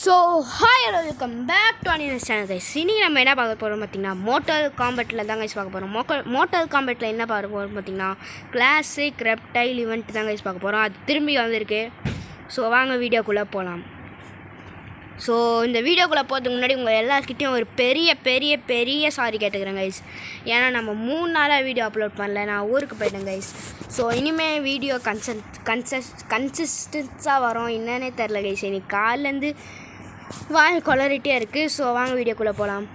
So hi hello welcome back to Aniyan channel guys. இன்றைக்கி நம்ம என்ன பார்க்க போகிறோம் பார்த்திங்கன்னா மோட்டல் காம்பெட்டில் தான் கைஸ் பார்க்க போகிறோம். மோட்டல் காம்பெட்டில் என்ன பார்க்க போகிறோம் பார்த்திங்கன்னா கிளாசிக் ரெப்டைல் ஈவெண்ட் தான் கைஸ் பார்க்க போகிறோம். அது திரும்பி வந்திருக்கு. ஸோ வாங்க வீடியோக்குள்ளே போகலாம். ஸோ இந்த வீடியோக்குள்ளே போகிறதுக்கு முன்னாடி உங்கள் எல்லாருக்கிட்டையும் ஒரு பெரிய பெரிய பெரிய சாரி கேட்டுக்கிறேன் கைஸ். ஏன்னா நம்ம 3 நாளாக வீடியோ அப்லோட் பண்ணல, நான் ஊருக்கு போயிட்டேன் கைஸ். ஸோ இனிமேல் வீடியோ கன்சிஸ்டன்ஸாக வரும் என்னன்னே தெரில கைஸ். இன்னைக்கு காலிலேருந்து வாய் கொலரிட்டே இருக்குது. ஸோ வாங்க வீடியோக்குள்ளே போகலாம்.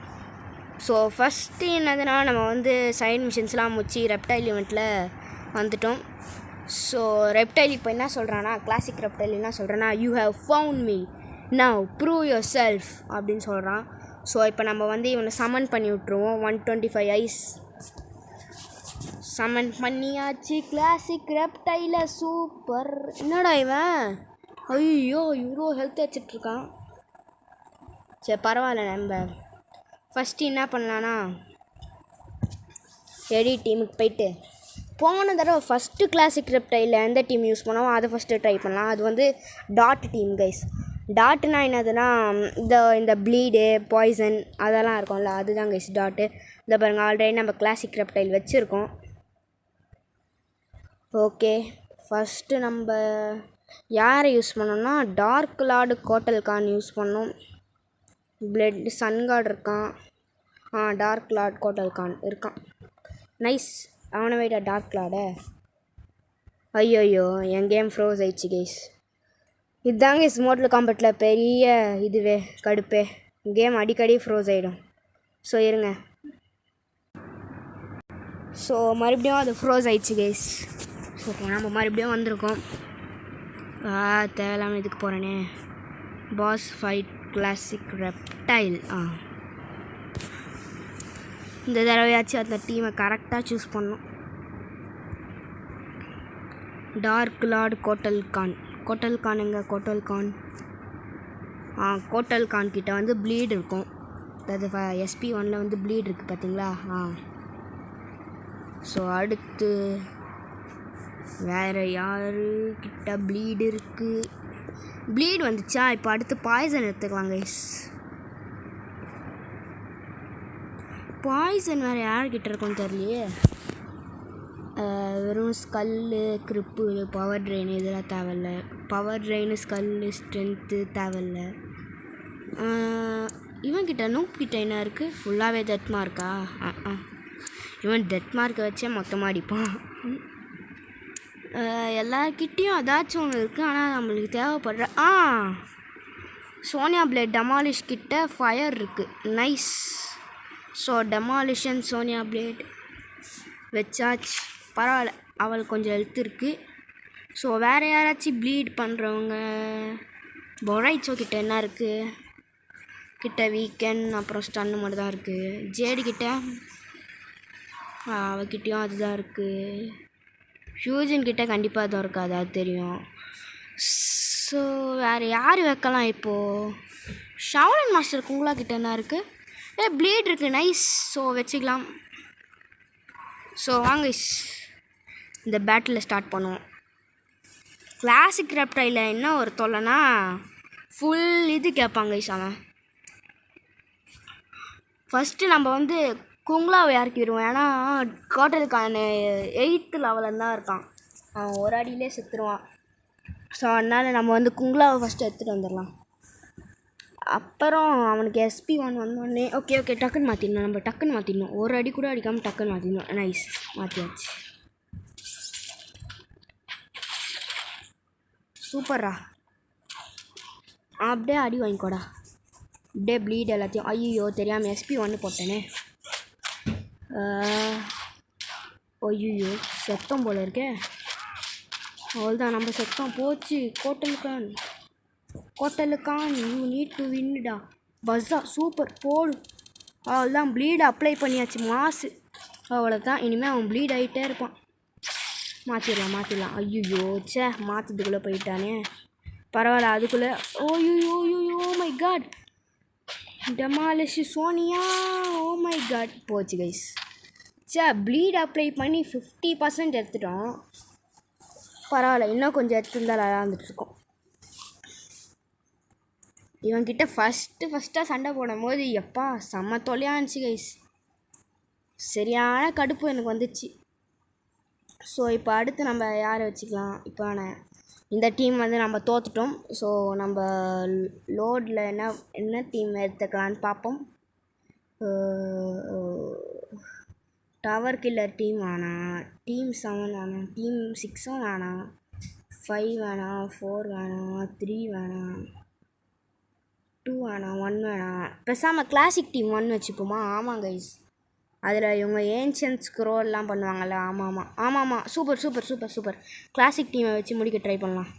ஸோ ஃபஸ்ட்டு என்னதுன்னா நம்ம சைன் மிஷின்ஸ்லாம் முடிச்சு ரெப்டைல் ஈவெண்ட்டில் வந்துட்டோம். ஸோ ரெப்டைல் இப்போ என்ன சொல்கிறான்னா, கிளாசிக் ரெப்டைல் என்ன சொல்கிறேன்னா, you have found me now prove your self அப்படின்னு சொல்கிறான். ஸோ இப்போ நம்ம இவனை சமன் பண்ணி விட்ருவோம். 125 ஐஸ் சமன் பண்ணியாச்சு. Classic reptile super. என்னடா இவன், ஐயோ இவ்வளோ ஹெல்த் வச்சிட்ருக்கான். சரி பரவாயில்ல. நம்ம ஃபஸ்ட்டு என்ன பண்ணலான்னா எடிட் டீமுக்கு போயிட்டு போன தடவை ஃபஸ்ட்டு கிளாசிக் ரெப்டைலில் எந்த டீம் யூஸ் பண்ணோமோ அதை ஃபஸ்ட்டு ட்ரை பண்ணலாம். அது டாட் டீம் கைஸ். டாட்டுனா என்னதுன்னா இந்த ப்ளீடு பாய்சன் அதெல்லாம் இருக்கும்ல, அதுதான் கைஸ் டாட்டு. இதை பாருங்கள், ஆல்ரெடி நம்ம கிளாசிக் ரெப்டைல் வச்சுருக்கோம். ஓகே, ஃபஸ்ட்டு நம்ம யாரை யூஸ் பண்ணோம்னா dark lord Kotal Kahn use பண்ணோம். பிளட் சன்கார்டு இருக்கான். டார்க் லார்ட் கோட்டல் கான் இருக்கான். நைஸ். அவனை வைடா டார்க் லார்டு. ஐயோயோ என் கேம் ஃப்ரோஸ் ஆயிடுச்சு கைஸ். இதுதாங்க கைஸ் மோட்டல் காம்பெட்டில் பெரிய இதுவே கடுப்பே. கேம் அடிக்கடி ஃப்ரோஸ் ஆகிடும். ஸோ இருங்க. ஸோ மறுபடியும் அது ஃப்ரோஸ் ஆயிடுச்சு கைஸ். ஸோ நம்ம மறுபடியும் வந்திருக்கோம். தேவையில்லாமல் இதுக்கு போகிறேனே. Boss fight classic reptile. இந்த தடவையாச்சும் அந்த டீமை கரெக்டாக சூஸ் பண்ணோம். Dark lord Kotal Kahn. Kotal Kahn எங்கே? கோட்டல் கான் கோட்டல் கான் கிட்ட ப்ளீட் இருக்கும். அதாவது SP1 ப்ளீட் இருக்குது பார்த்தீங்களா. ஸோ அடுத்து வேறு யாருக்கிட்ட ப்ளீடு இருக்குது? ப்ளீடு வந்துச்சா? இப்போ அடுத்து பாய்சன் எடுத்துக்கலாம் கைஸ். பாய்சன் வேறு யார்கிட்ட இருக்குன்னு தெரியலையே. வெறும் ஸ்கல்லு, கிரிப்பு, பவர் ட்ரெயின் இதெல்லாம் தேவையில்ல. பவர் ட்ரெயின், ஸ்கல்லு, ஸ்ட்ரென்த்து தேவையில்ல. இவன்கிட்ட நூப்கிட்ட என்ன இருக்குது? ஃபுல்லாகவே டெத் மார்க்கா? இவன் டெத் மார்க்கை வச்சே மொத்தமாக அடிப்பான். எல்லார்கிட்டேயும் அதாச்சும் ஒன்று இருக்குது. ஆனால் நம்மளுக்கு தேவைப்படுற சோனியா பிளேட் டெமாலிஷ் கிட்ட ஃபயர் இருக்குது. Nice. So demolition Sonya Blade வச்சாச்சு. பரவாயில்ல, அவளுக்கு கொஞ்சம் ஹெல்த் இருக்குது. ஸோ வேறு யாராச்சும் ப்ளீட் பண்ணுறவங்க பொரைச்சோ கிட்ட என்ன இருக்குது? கிட்ட வீக்கெண்ட் அப்புறம் ஸ்டன்னு மட்டும் தான் இருக்குது. ஜேடு கிட்ட அவகிட்டையும் அதுதான் இருக்குது. ஃபியூஜன் கிட்ட கண்டிப்பாக அதுவும் இருக்காது, அது தெரியும். ஸோ வேறு யார் வைக்கலாம் இப்போது? ஷவுலன் மாஸ்டர் குங்களா கிட்ட என்ன இருக்குது? ப்ளீட் இருக்குது. நைஸ். ஸோ வச்சுக்கலாம். ஸோ வாங்க இந்த பேட்டில் ஸ்டார்ட் பண்ணுவோம். கிளாசிக் ரெப்டைலில் என்ன ஒரு தொல்லைனா ஃபுல் இது கேட்பாங்க அவன். ஃபஸ்ட்டு நம்ம குங்லாவை இறக்கிடுவோம். ஏன்னா கோட்டலுக்கான 8th லெவலில் தான் இருக்கான். அவன் ஒரு அடியிலே செத்துருவான். ஸோ அதனால் நம்ம குங்லாவை ஃபஸ்ட்டு எடுத்துகிட்டு வந்துடலாம். அப்புறம் அவனுக்கு SP1 வந்தோடனே ஓகே டக்குன்னு மாற்றிடணும். நம்ம டக்குன்னு மாற்றிடணும். ஒரு அடி கூட அடிக்காமல் டக்குன்னு மாற்றிடணும். நைஸ், மாற்றியாச்சு. சூப்பர்ரா. அப்படியே அடி வாங்கிக்கோடா. அப்படியே ப்ளீட் எல்லாத்தையும். ஐயோ தெரியாமல் SP1 போட்டேனே. ஐயோ செத்தம் போல் இருக்கே. அவ்வளோதான், நம்ம செத்தம் போச்சு. கோட்டலுக்கான் யூ நீட் டு வின்னுடா. பஸ்ஸா சூப்பர் போடு. அவ்வளோதான், ப்ளீட் அப்ளை பண்ணியாச்சு. மாசு. அவ்வளோதான், இனிமேல் அவன் ப்ளீட் ஆகிட்டே இருப்பான். மாற்றிடலாம். ஐயோ சே, மாற்றத்துக்குள்ளே போயிட்டானே. பரவாயில்ல, அதுக்குள்ளே. Oh my God, demolish Sonya. Oh my God, போச்சு கைஸ். சே, ப்ளீட் அப்ளை பண்ணி 50% எடுத்துட்டோம். பரவாயில்ல, இன்னும் கொஞ்சம் எடுத்துருந்தால் விளாண்டுட்ருக்கோம். இவன்கிட்ட ஃபஸ்ட்டாக சண்டை போடும்போது எப்பா செம்ம தொல்லையாக இருந்துச்சு கைஸ். சரியான கடுப்பு எனக்கு வந்துச்சு. ஸோ இப்போ அடுத்து நம்ம யாரை வச்சுக்கலாம்? இப்போ இந்த டீம் வந்து நம்ம தோற்றுட்டோம். ஸோ நம்ம லோடில் என்ன டீம் எடுத்துக்கலான்னு பார்ப்போம். டவர் கில்லர் டீம் வேணாம், டீம் 7 வேணாம், டீம் 6 வேணாம், 5 வேணாம், 4 வேணாம், 3 வேணாம், 2 வேணாம், 1 வேணாம். பேசாமல் கிளாசிக் டீம் 1 வச்சுப்போமா? ஆமாம் கைஸ், அதில் இவங்க ஏன்ஷியன்ட் ஸ்க்ரோல்லாம் பண்ணுவாங்கள்ல. ஆமாம். சூப்பர். கிளாசிக் டீமை வச்சு முடிக்க ட்ரை பண்ணலாம்.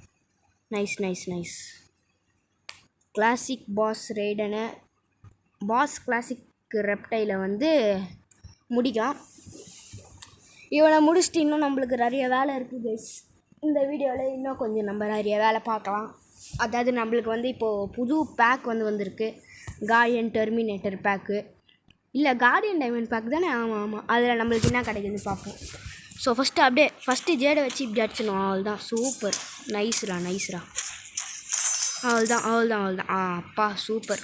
நைஸ். கிளாசிக் பாஸ் ரெய்டனை கிளாசிக் ரெப்டைலை வந்து முடிக்கலாம். இவனை முடிச்சுட்டு இன்னும் நம்மளுக்கு நிறைய வேலை இருக்குது கைஸ். இந்த வீடியோவில் இன்னும் கொஞ்சம் நம்ம நிறைய வேலை பார்க்கலாம். அதாவது நம்மளுக்கு வந்து இப்போது புது பேக் வந்திருக்கு. கார்டியன் டெர்மினேட்டர் பேக்கு, இல்லை கார்டியன் டைமண்ட் பேக் தானே? ஆமாம். அதில் நம்மளுக்கு என்ன கிடைக்குதுன்னு பார்ப்போம். ஸோ ஃபஸ்ட்டு ஜேடை வச்சு இப்படி அடிச்சிடணும். அவ்வளோதான். சூப்பர். நைஸ்ரா. அவ்வளோதான். அப்பா சூப்பர்.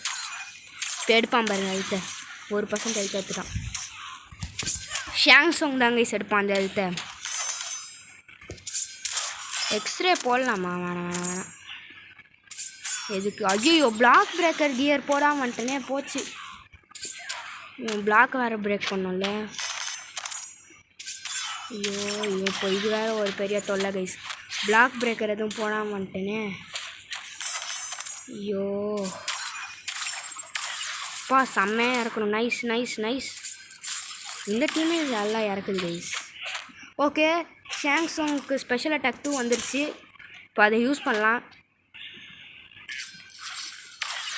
இப்போ எடுப்பான் பாருங்கள் எழுத்த. 1% எழுத்து எடுத்துட்டான். ஷாங்ஸோங் தாங்க கைஸ் எடுப்பான் அந்த எழுத்த. எக்ஸ்ரே போடலாமா? வேணாம். எதுக்கு? ஐயோ, பிளாக் பிரேக்கர் கியர் போடாமல் வந்துட்டேனே, போச்சு. பிளாக் வேறு பிரேக் பண்ணோம்ல. ஐயோ இப்போ இது வேறு ஒரு பெரிய தொல்லை கைஸ். பிளாக் பிரேக்கர் எதுவும் போடாமல் வந்துட்டேனே. ஐயோ அப்பா, செம்மையாக இருக்கணும். நைஸ். இந்த டீமே நல்லா இறக்குது கைஸ். ஓகே, ஷாங்ஸோங்க்கு ஸ்பெஷல் அட்டாக் 2 வந்துருச்சு. இப்போ அதை யூஸ் பண்ணலாம்.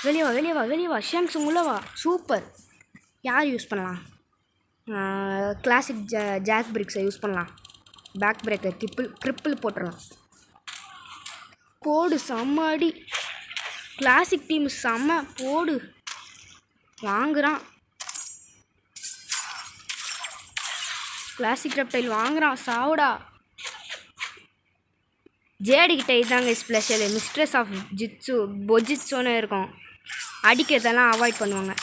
வெளியே வா ஷாங்ஸோங், உள்ள வா. சூப்பர். யார் யூஸ் பண்ணலாம்? கிளாசிக் ஜாக் பிரிக்ஸை யூஸ் பண்ணலாம். பேக் பிரேக்கர் ட்ரிப்பிள் போட்டுடலாம். போடு, செம்ம அடி. கிளாசிக் டீம் செம்ம போடு. வாங்குறான் கிளாசிக் ரெப்டைல், வாங்குறான். சாவுடா. ஜேடிக்கிட்ட இதாங்க ஸ்பெஷல். மிஸ்ட்ரஸ் ஆஃப் பொஜிட்ஸோன்னு இருக்கும். அடிக்கிறதெல்லாம் அவாய்ட் பண்ணுவாங்க.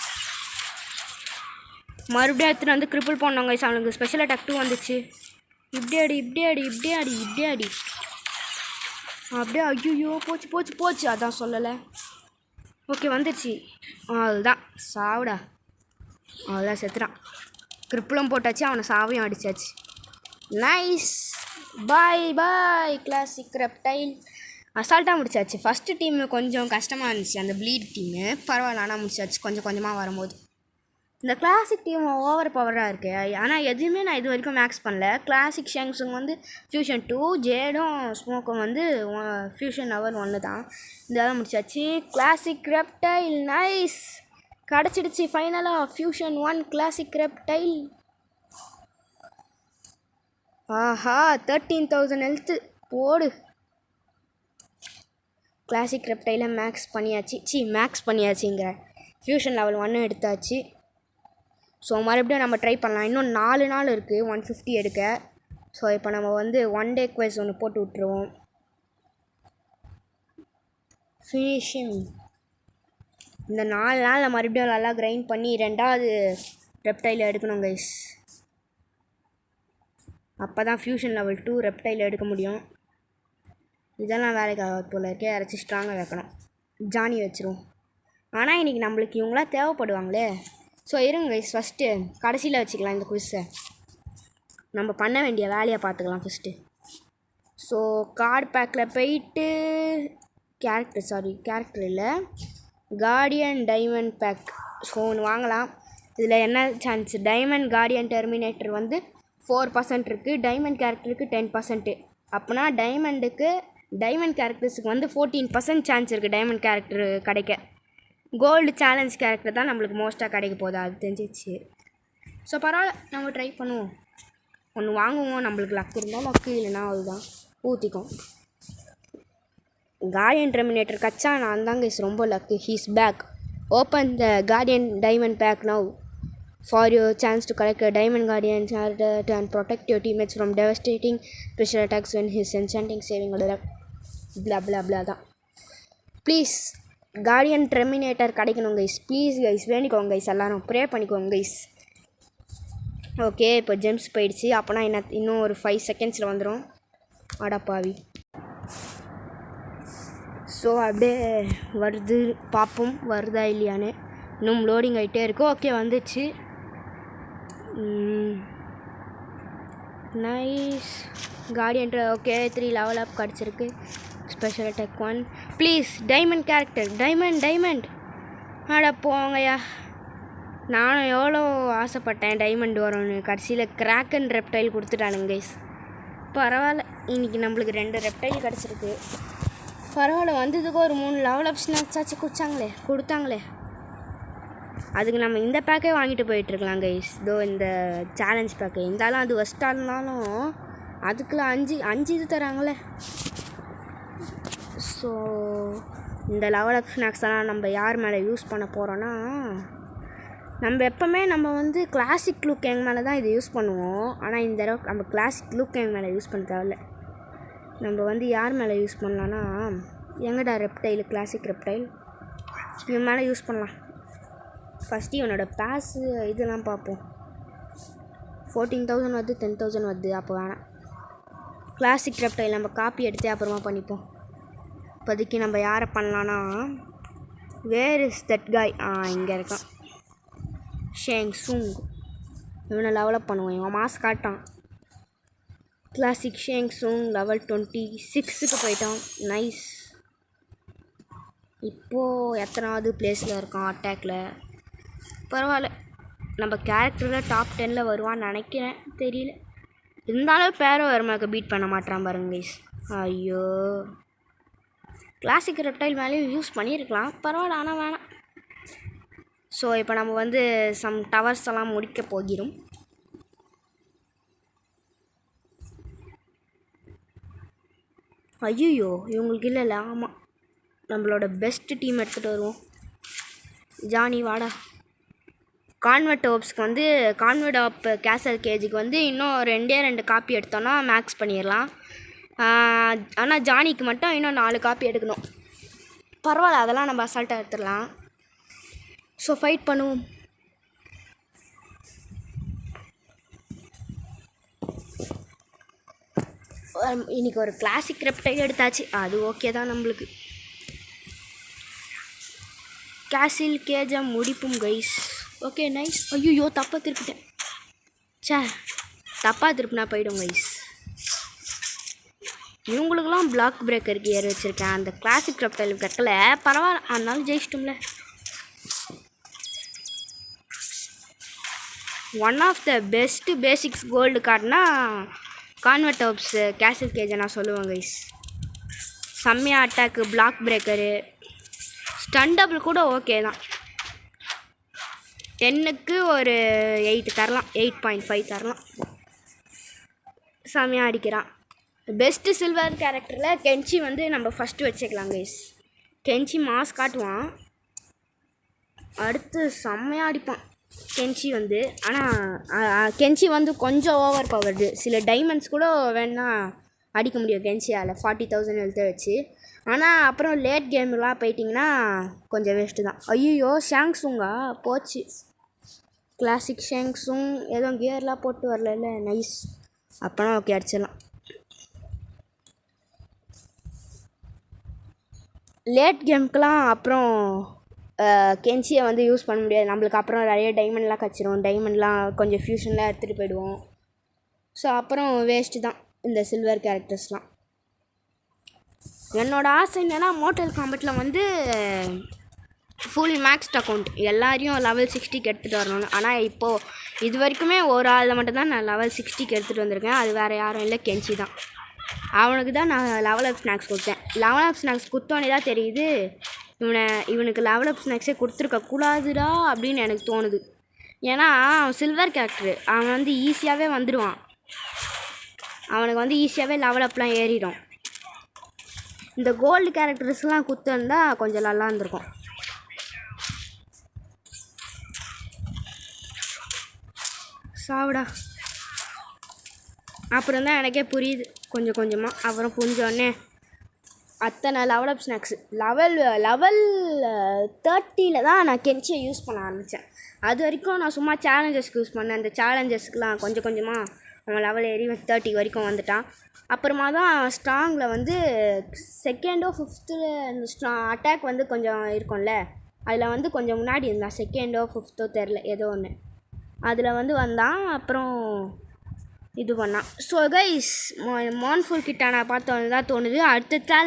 மறுபடியும் எடுத்துகிட்டு வந்து க்ரிப்பிள் பண்ணவங்க. அவனுக்கு ஸ்பெஷல் அட்டாக் 2 வந்துச்சு. இப்படி அடி. அப்படியே. ஐயோ, போச்சு. அதான் சொல்லலை. ஓகே, வந்துடுச்சு. அதுதான். சாவுடா. அவ்வளோதான், செத்துறான். க்ரிப்பிளும் போட்டாச்சு, அவனை சாவையும் அடித்தாச்சு. நைஸ். பாய் கிளாசிக் ரெப்டைல். அசால்ட்டாக முடிச்சாச்சு. ஃபஸ்ட்டு டீமு கொஞ்சம் கஷ்டமாக இருந்துச்சு, அந்த ப்ளீட் டீமு. பரவாயில்ல, ஆனால் முடிச்சாச்சு கொஞ்சமாக வரும்போது. இந்த கிளாசிக் டீம் ஓவர் பவராக இருக்குது. ஆனால் எதுவுமே நான் இது வரைக்கும் மேக்ஸ் பண்ணல. கிளாசிக் ஷாங்ஸுங்க வந்து ஃபியூஷன் 2, ஜேடும் ஸ்மோக்கும் வந்து ஃபியூஷன் அவர் 1 தான். இதெல்லாம் முடிச்சாச்சு. Classic reptile nice. கிடச்சிடுச்சு ஃபைனலாக. Fusion 1 classic reptile. ஆஹா, 13,000 ஹெல்த்து. போடு. கிளாசிக் ரெப்டைலை மேக்ஸ் பண்ணியாச்சுங்கிற ஃபியூஷன் லெவல் 1 எடுத்தாச்சு. ஸோ மறுபடியும் நம்ம ட்ரை பண்ணலாம். இன்னும் 4 நாள் இருக்குது 150 எடுக்க. ஸோ இப்போ நம்ம வந்து 1 டே குவெஸ் ஒன்று போட்டு விட்ருவோம். ஃபினிஷிங். இந்த 4 நாளில் மறுபடியும் நல்லா கிரைண்ட் பண்ணி 2வது ரெப்டைல் எடுக்கணும் கைஸ். அப்போ தான் ஃபியூஷன் லெவல் 2 ரெப்டைல் எடுக்க முடியும். இதெல்லாம் வேலைக்கு ஆகாது போல் இருக்கே. யாராச்சும் ஸ்ட்ராங்காக வைக்கணும். ஜானி வச்சுருவோம். ஆனால் இன்றைக்கி நம்மளுக்கு இவங்களாம் தேவைப்படுவாங்களே. ஸோ இருங்க கைஸ், ஃபஸ்ட்டு கடைசியில் வச்சுக்கலாம் இந்த குவிஸை. நம்ம பண்ண வேண்டிய வேலையை பார்த்துக்கலாம் ஃபஸ்ட்டு. ஸோ கார்டு பேக்கில் போயிட்டு கேரக்டர் இல்லை, கார்டியன் டைமண்ட் பேக். ஸோ ஒன்று வாங்கலாம். இதில் என்ன சான்ஸ்? டைமண்ட் கார்டியன் டெர்மினேட்டர் வந்து 4% இருக்குது, டைமண்ட் கேரக்டருக்கு 10%. அப்போனா டைமண்ட் கேரக்டர்ஸுக்கு வந்து 14% சான்ஸ் இருக்குது டைமண்ட் கேரக்டர் கிடைக்க. கோல்டு சேலஞ்ச் கேரக்டர் தான் நம்மளுக்கு மோஸ்ட்டாக கிடைக்க போகுது, அது தெரிஞ்சிச்சு. ஸோ பரவாயில்ல, நம்ம ட்ரை பண்ணுவோம். ஒன்று வாங்குவோம். நம்மளுக்கு லக்கு இருந்தால் லக்கு, இல்லைனா அதுதான் ஊற்றிக்கும். கார்டியன் டெர்மினேட்டர் கச்சா நான் தாங்க ரொம்ப luck. He's back. Open the guardian diamond pack now for your chance to collect diamond guardian and protect your teammates from devastating special attacks when his enchanting saving blah தான். Please guardian terminator கிடைக்கணும் guys. Please guys, வேண்டிக்கோங்க guys, எல்லோரும் pray பண்ணிக்கோங்க guys. Okay, இப்போ gems போயிடுச்சு. அப்போனா என்ன, இன்னும் ஒரு 5 செகண்ட்ஸில் வந்துடும். அடப்பாவி. ஸோ அப்படியே வருது, பார்ப்போம் வருதா இல்லையான்னு. இன்னும் லோடிங் ஆகிட்டே இருக்கும். ஓகே, வந்துச்சு. Nice guardian. Okay, 3 level up கிடச்சிருக்கு. Special attack 1. Please diamond character, diamond. அட போங்கய்யா, நானும் எவ்வளோ ஆசைப்பட்டேன் டைமண்ட் வரும்னு. கடைசியில் கிராக்கன் ரெப்டைல் கொடுத்துட்டானுங்க கைஸ். பரவாயில்ல, இன்றைக்கி நம்மளுக்கு 2 ரெப்டைல் கிடச்சிருக்கு. பரவாயில்ல, வந்ததுக்கு ஒரு 3 லெவல் அப் ஸ்நாக்ஸாச்சும் கொடுத்தாங்களே. அதுக்கு நம்ம இந்த பேக்கே வாங்கிட்டு போயிட்டுருக்கலாம் கைஸ். இதோ இந்த சேலஞ்ச் பேக்கு இருந்தாலும் அது ஒஸ்ட்டாக இருந்தாலும் அதுக்குள்ள 5 இது தராங்களே. ஸோ இந்த லெவல் அப் ஸ்நாக்ஸ்லாம் நம்ம யார் மேலே யூஸ் பண்ண போகிறோன்னா, நம்ம எப்போவுமே நம்ம வந்து கிளாசிக் லுக் கேங் மேலே தான் இதை யூஸ் பண்ணுவோம். ஆனால் இந்த தடவை நம்ம கிளாசிக் லுக் கேங் மேலே யூஸ் பண்ண தேவையில்ல. நம்ம வந்து யார் மேலே யூஸ் பண்ணலான்னா, எங்கடா ரெப்டைல், கிளாசிக் ரெப்டைல், இவன் மேலே யூஸ் பண்ணலாம். ஃபஸ்ட்டு இவனோட பேஸு இதெல்லாம் பார்ப்போம். 14,000 வருது, 10,000 வருது. அப்போ வேணாம். கிளாசிக் ரெப்டைல் நம்ம காப்பி எடுத்து அப்புறமா பண்ணிப்போம். இப்போதைக்கு நம்ம யாரை பண்ணலான்னா, வேர் இஸ் தட் காய், இங்கே இருக்கான், ஷேங் சுங். இவனை லெவலப் பண்ணுவோம். இவன் மாஸ் காட்டான். கிளாசிக் ஷேங் சுங் லெவல் 26க்கு போயிட்டான். நைஸ். இப்போது எத்தனாவது பிளேஸில் இருக்கான் அட்டாக்ல? பரவாயில்ல, நம்ம கேரக்டரில் டாப் 10ல் வருவான்னு நினைக்கிறேன், தெரியல. இருந்தாலும் பேரோ வருமாக்கு பீட் பண்ண மாட்டான் பாருங்க கைஸ். ஐயோ, கிளாசிக் ரெப்டைல் மேலேயும் யூஸ் பண்ணியிருக்கலாம், பரவாயில்ல, ஆனால் வேணாம். ஸோ இப்போ நம்ம வந்து சம் டவர்ஸ் எல்லாம் முடிக்க போகிறோம். ஐயோ, இவங்களுக்கு இல்லை. ஆமாம், நம்மளோட பெஸ்ட் டீம் எடுத்துகிட்டு வருவோம். ஜானி வாடா. கான்வெர்ட் ஓப்ஸ்க்கு வந்து கான்வெர்ட் ஆப் கேசல் கேஜுக்கு வந்து இன்னும் 2 காப்பி எடுத்தோன்னா மேக்ஸ் பண்ணிடலாம். ஆனால் ஜானிக்கு மட்டும் இன்னும் 4 காப்பி எடுக்கணும். பரவாயில்ல, அதெல்லாம் நம்ம அசால்ட்டாக எடுத்துடலாம். ஸோ ஃபைட் பண்ணுவோம். இன்றைக்கி ஒரு கிளாசிக் ரெப்டைல் எடுத்தாச்சு, அது ஓகே தான் நம்மளுக்கு. கேசில் கேஜை முடிப்போம் கைஸ். Okay, nice. ஐயோ, தப்பாக திருப்பிட்டேன். தப்பாக திருப்பினா போய்டும் கைஸ். இவங்களுக்கெல்லாம் பிளாக் பிரேக்கருக்கு ஏறி வச்சுருக்கேன். அந்த கிளாசிக் ரெப்டைல் கட்டல, பரவாயில்ல, அதனால ஜெயிச்சிட்டோம்ல. One of the best basics gold கார்டுனா கான்வெர்ட் ஆப்ஸ் கேசல் கேஜை நான் சொல்லுவேன் கைஸ். செம்மையாக அட்டாக்கு, பிளாக் பிரேக்கரு, ஸ்டண்டபிள் கூட ஓகே தான். 10க்கு ஒரு 8 தரலாம், 8.5 தரலாம். செம்மையாக அடிக்கிறான். பெஸ்ட்டு சில்வர் கேரக்டரில் கென்ச்சி வந்து நம்ம ஃபஸ்ட்டு வச்சுக்கலாம் கைஸ். கென்ச்சி மாஸ் காட்டுவான், அடுத்து செம்மையாக அடிப்பான் கென்ச்சி வந்து. ஆனால் கென்ச்சி வந்து கொஞ்சம் ஓவர் பவர்டு. சில டைமண்ட்ஸ் கூட வேணால் அடிக்க முடியும் கென்ச்சியால் 40,000 எழுத்த வச்சு. ஆனால் அப்புறம் லேட் கேம்லாம் போயிட்டிங்கன்னா கொஞ்சம் வேஸ்ட்டு தான். ஐயோ, ஷாங்ஸுங்கா போச்சு. கிளாசிக் ஷாங்ஸுங் எதுவும் கியர்லாம் போட்டு வரல. நைஸ். அப்போனா ஓகே, அடிச்சிடலாம். லேட் கேமுக்கெலாம் அப்புறம் கென்ச்சியை வந்து யூஸ் பண்ண முடியாது நம்மளுக்கு. அப்புறம் நிறைய டைமண்ட்லாம் கிடச்சிரும். டைமண்ட்லாம் கொஞ்சம் ஃபியூஷன்லாம் எடுத்துகிட்டு போயிடுவோம். ஸோ அப்புறம் வேஸ்ட்டு தான் இந்த சில்வர் கேரக்டர்ஸ்லாம். என்னோடய ஆசை என்னென்னா, மோட்டல் காம்பெட்டில் வந்து ஃபுல் மேக்ஸ்ட் அக்கௌண்ட் எல்லாரையும் லெவல் 60க்கு எடுத்துகிட்டு வரணும்னு. ஆனால் இப்போது இது வரைக்குமே ஒரு ஆள் மட்டும்தான் நான் லெவல் 60க்கு எடுத்துகிட்டு வந்திருக்கேன். அது வேறு யாரும் இல்லை, கென்ச்சி தான். அவனுக்கு தான் நான் லெவல் அப் ஸ்நாக்ஸ் கொடுத்தேன். லெவல் அப் ஸ்நாக்ஸ் கொடுத்தோன்னே தான் தெரியுது இவனுக்கு லெவல் அப் ஸ்நாக்ஸே கொடுத்துருக்கக்கூடாதுடா அப்படின்னு எனக்கு தோணுது. ஏன்னா அவன் சில்வர் கேரக்டரு, அவன் வந்து ஈஸியாகவே வந்துடுவான். அவனுக்கு வந்து ஈஸியாகவே லெவல் அப்லாம் ஏறிடும். இந்த கோல்டு கேரக்டர்ஸ்லாம் கொடுத்துருந்தா கொஞ்சம் நல்லா இருந்திருக்கும். சாவிடா. அப்புறம் தான் எனக்கே புரியுது கொஞ்சம் கொஞ்சமாக. அப்புறம் புரிஞ்சோடனே அத்தனை level up snacks level level 30 தான் நான் கென்ச்சியை யூஸ் பண்ண ஆரம்பித்தேன். அது வரைக்கும் நான் சும்மா சேலஞ்சஸ்க்கு யூஸ் பண்ணேன். அந்த சேலஞ்சஸ்க்குலாம் கொஞ்சம் கொஞ்சமாக அவன் லெவல் ஏறி 30 வரைக்கும் வந்துட்டான். அப்புறமா தான் ஸ்ட்ராங்கில் வந்து 2nd or 5th அந்த அட்டாக் வந்து கொஞ்சம் இருக்கும்ல, அதில் வந்து கொஞ்சம் முன்னாடி இருந்தான். 2nd or 5th தெரில, ஏதோ ஒன்று அதில் வந்து வந்தான். அப்புறம் இது பண்ணான். ஸோ கைஸ், மான்ஃபுல் கிட்டானா பார்த்தோன்னு தான் தோணுது. அடுத்து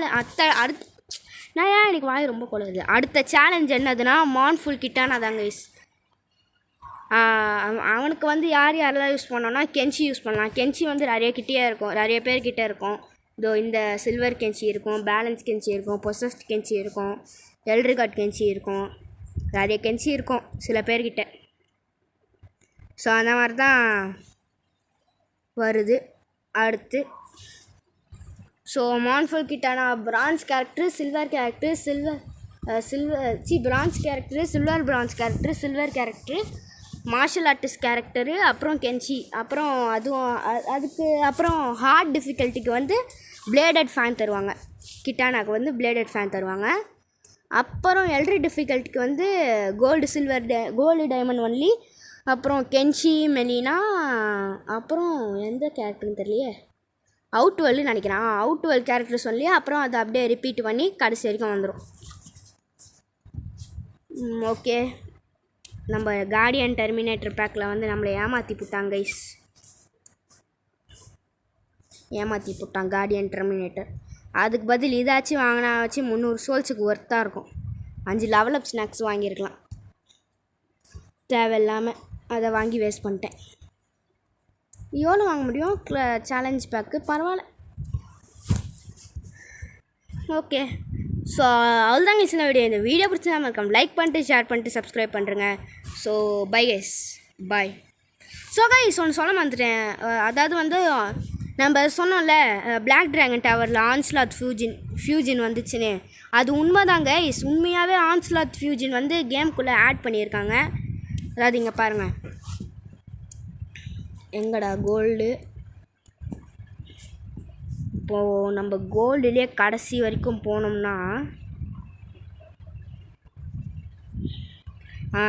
நான் ஏன் எனக்கு வாய் ரொம்ப கொள்ளுது. அடுத்த சேலஞ்ச் என்னதுன்னா மான்ஃபுல் கிட்டானா தான் கைஸ். அவனுக்கு வந்து யாரெல்லாம் யூஸ் பண்ணோன்னா கென்ச்சி யூஸ் பண்ணலாம். கென்ச்சி வந்து நிறைய பேர்கிட்ட இருக்கும். இதோ இந்த சில்வர் கென்ச்சி இருக்கும், பேலன்ஸ் கென்ச்சி இருக்கும், பொசஸ்ட் கென்ச்சி இருக்கும், எல்ட்ரிகார்ட் கென்ச்சி இருக்கும், நிறைய கென்ச்சி இருக்கும் சில பேர்கிட்ட. ஸோ அந்த மாதிரி தான் வருது அடுத்து. ஸோ மான்ஃபுல் Kitana bronze character, silver character, bronze character, bronze character, silver character, martial artist character, அப்புறம் கென்ச்சி. அப்புறம் அதுக்கு அப்புறம் ஹார்ட் டிஃபிகல்ட்டிக்கு வந்து பிளேடட் ஃபேன் தருவாங்க. கிட்டானாக்கு வந்து பிளேடட் ஃபேன் தருவாங்க. அப்புறம் எல்ட்ரி டிஃபிகல்ட்டிக்கு வந்து கோல்டு டைமண்ட் ஒன்லி. அப்புறம் கென்ச்சி, மெலினா, அப்புறம் எந்த கேரக்டர்னு தெரியலையே, அவுட்வெல்னு நினைக்கிறேன். அவுட்வெல் கேரக்டர் சொல்லி அப்புறம் அதை அப்படியே ரிப்பீட் பண்ணி கடைசி வரைக்கும் வந்துடும். ஓகே, நம்ம கார்டியன் டெர்மினேட்டர் பேக்கில் வந்து நம்மளை ஏமாற்றி போட்டான் கார்டியன் டெர்மினேட்டர். அதுக்கு பதில் இதாச்சும் வாங்கினா வச்சு 300 சோல்ஸுக்கு ஒர்த்தாக இருக்கும். 5 லெவல் அப் ஸ்நாக்ஸ் வாங்கியிருக்கலாம். தேவையில்லாமல் அதை வாங்கி வேஸ்ட் பண்ணிட்டேன். எவ்வளோ வாங்க முடியும் சேலஞ்ச் பேக்கு? பரவாயில்ல. ஓகே, ஸோ அவ்வளோதாங்க சின்ன வீடியோ. இந்த வீடியோ பிடிச்சா மறக்காம லைக் பண்ணிட்டு, ஷேர் பண்ணிட்டு, சப்ஸ்கிரைப் பண்ணுறேங்க. So bye guys, bye. So guys, ஒன்று சொல்ல வந்துட்டேன். அதாவது வந்து நம்ம சொன்னோம்ல பிளாக் ட்ராகன் டவரில் ஆன்ஸ்லாத் ஃபியூஜின் வந்துச்சுன்னு, அது உண்மைதாங்க கைஸ். உண்மையாகவே ஆன்ஸ்லாத் ஃபியூஜின் வந்து கேமுக்குள்ளே ஆட் பண்ணியிருக்காங்க. அதாவது இங்கே பாருங்கள், எங்கடா கோல்டு. இப்போது நம்ம கோல்டுலேயே கடைசி வரைக்கும் போனோம்னா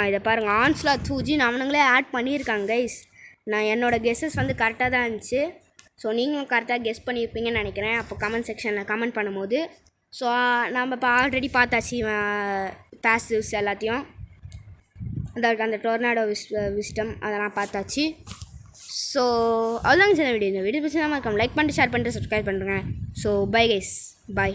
இதை பாருங்கள், ஆன்ஸ்லாத் ஃபியூஜின் அவனுங்களே ஆட் பண்ணியிருக்காங்க கைஸ். நான் என்னோடய கெஸ்ஸஸ் வந்து கரெக்டாக தான் இருந்துச்சு. ஸோ நீங்களும் கரெக்டாக கெஸ் பண்ணியிருப்பீங்கன்னு நினைக்கிறேன் அப்போ கமெண்ட் செக்ஷனில் கமெண்ட் பண்ணும்போது. ஸோ நம்ம இப்போ ஆல்ரெடி பார்த்தாச்சு பேசிவ்ஸ் எல்லாத்தையும். அந்த டொர்னாடோ விஸ்டம் அதெல்லாம் பார்த்தாச்சு. ஸோ அவ்வளோதாங்க சின்ன வீடியோ. இந்த வீடியோ பிடிச்சா மறக்காம லைக் பண்ணிட்டு, ஷேர் பண்ணிட்டு, சப்ஸ்கிரைப் பண்ணுறேங்க. So bye guys, by.